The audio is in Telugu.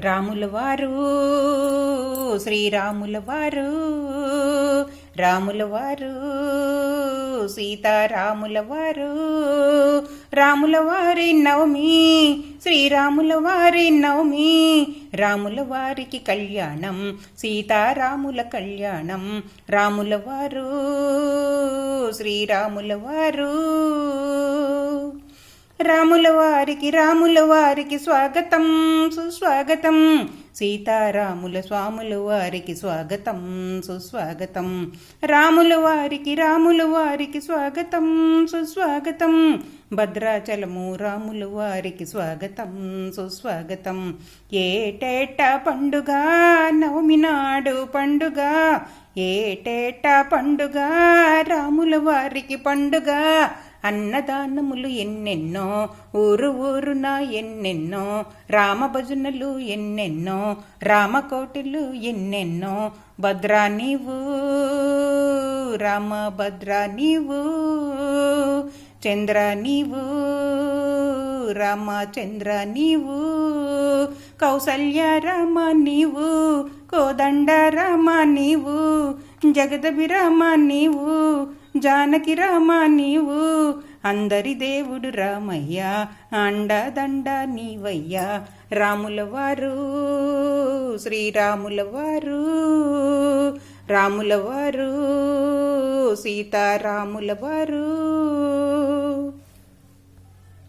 రాముల వారు శ్రీరాముల వారు, రాముల వారు సీతారాముల వారు, రాముల వారి నవమి శ్రీరాముల వారి నవమి, రాముల వారికి కళ్యాణం సీతారాముల కళ్యాణం, రాముల వారు శ్రీరాముల వారు. రాముల వారికి స్వాగతం సుస్వాగతం, సీతారాముల స్వాముల వారికి స్వాగతం సుస్వాగతం, రాముల వారికి స్వాగతం సుస్వాగతం, భద్రాచలము రాముల వారికి స్వాగతం సుస్వాగతం. ఏటేట పండుగ నవమి నాడు పండుగ, ఏటేట పండుగ రాముల వారికి పండుగ, అన్నదానములు ఎన్నెన్నో ఊరు ఊరున ఎన్నెన్నో, రామభజనలు ఎన్నెన్నో రామకోటలు ఎన్నెన్నో, భద్రా నీవు రామభద్రా నీవు, చంద్ర నీవు రామచంద్ర నీవు, కౌసల్య రామ నీవు, కోదండ రామ నీవు, జగదభిరామ నీవు, జానకి రామ నీవు, అందరి దేవుడు రామయ్య అండదండ నీవయ్యా. రాముల వారు శ్రీరాముల వారు, రాముల వారు సీతారాముల వారు.